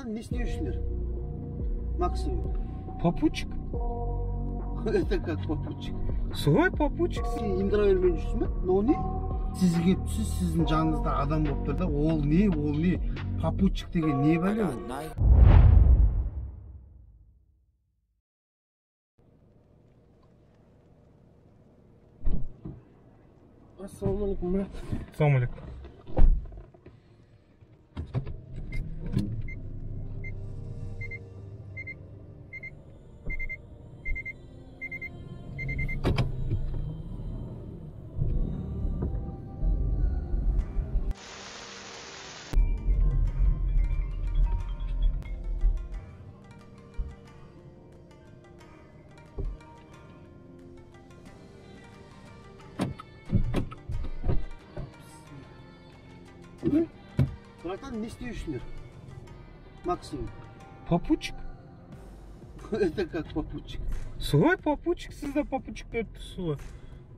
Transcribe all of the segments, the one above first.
Братан, не істеушілер? Максим. Попутчик? Это как попутчик? Солай попутчик. Сен индіра бермей жүрсің бе? Но не? Сіз келіп тұрсыз, сіздің жаныңызда адам болып тұр да, ол не? Попутчик деген не бәле ол? Ассалаумалейкум, брат. Ассалаумалейкум. Братан, не істеушілер? Максим. Попутчик? Это как попутчик? Солай попутчик, сізде попутчик берді солай.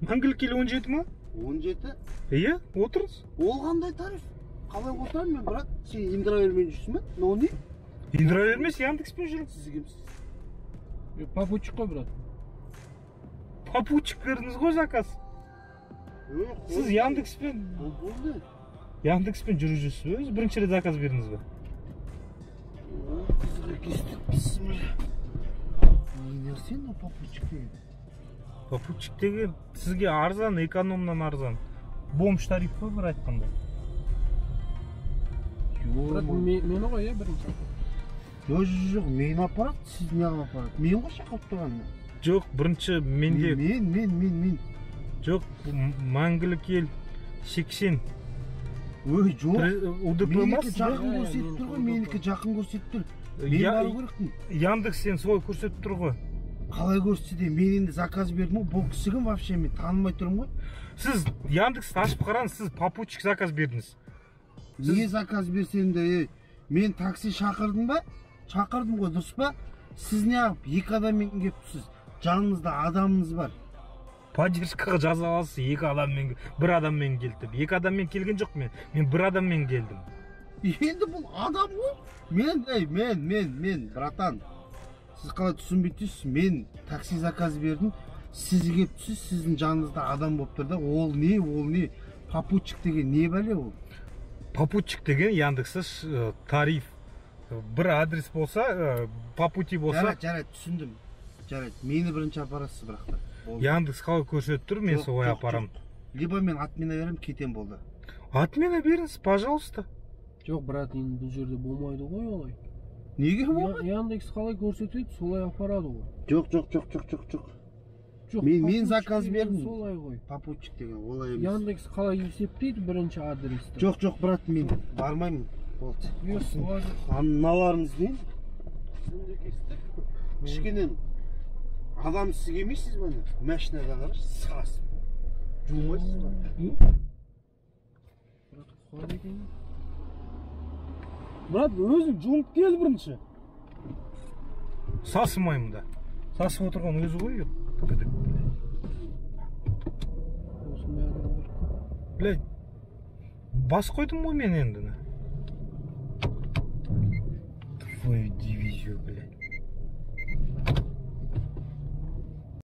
Мәңгілік ел 17 ма? 17? Иә, отырыңыз. Ол қандай тариф? Қалай отырамын мен, брат? Сен индіра бермей жүрсің бе? Но не? Индіра бермес, Яндекспен жүріңіз. Сіз кімсіз? Попутчик қой, брат. Попутчик бердіңіз ғой заказ. Сіз Яндекспен Болды. Яндекспен жүріп жүрсіз бе? Өзі бірінші рет заказ бердіңіз бе? Қызға кестік, бісміллә. Не сен о попутчик деген? Попутчик деген сізге арзан, экономнан арзан. Бомж тариф қой бір айтқанда. Брат, мені ғой, иә, бірінші. Жоқ, мені апарады, сіз не апарады? Мен ғой шақырып тұрғанмын. Жоқ, бірінші менде... Мен. Жоқ, мәңгілік ел 80. Ой, жоқ. УДП ма Менікі сізде? жақын көрсетіп тұр ғой, менікі жақын көрсетіп тұр. Мен бару керекпін. Яндекстен солай көрсетіп тұр ғой. Қалай көрсетсе, мен енді заказ бердім ғой, бұл кісі кім вообще, мен танымай тұрмын ғой. Сіз Яндексті ашып қараңыз, сіз попутчик заказ бердіңіз. Не заказ берсем де, мен такси шақырдым ба? Шақырдым ғой, дұрыс па? Сіз не ағып, екі адаммен келіп тұрсыз, жаныңызда адамыңыз бар. Поддержкаға жаза аласыз, бір адаммен келдім. Екі адаммен келген жоқ мен бір адаммен келдім. Енді бұл адам ғой. Мен, братан. Сіз қалай түсінбейтсіз, мен такси заказ бердім. Сіз келіп тұрсыз, сіздің жаныңызда адам болып тұр да, ол не? Попутчик деген не бәле ол? Попутчик деген Яндексте тариф. Бір адрес болса, попути болса... Жарайды, түсіндім. Жарайды, мені бірінші апарасыз бірақта. Яндекс қалай көрсетіп тұр, мен солай апарам. Либо мен отмена берем, кетем болды. Отмена беріңіз, пожалуйста. Жоқ, брат, енді бұл жерде болмайды ғой олай. Неге болмайды? Яндекс қалай көрсетеді, солай апарады ғой. Жоқ. Мен заказ бердім. Солай ғой. Попутчик деген, олай емес. Яндекс қалай есептейді бірінші адресті? Жоқ, брат, мен бармаймын. Болды. Мыналарыңыз не? Кішкенен адам сіз келмейсіз бәне? Машинаға қараш, сасып. Жумайсыз ба? Брат, қалай екен? Брат, өзің жумып кел бірінші. Сасымаймын да. Сасып отырған өзі ғой. Осындай адамдар көп. Блядь, бас қойдым ғой мен енді. Твою дивизию, блядь.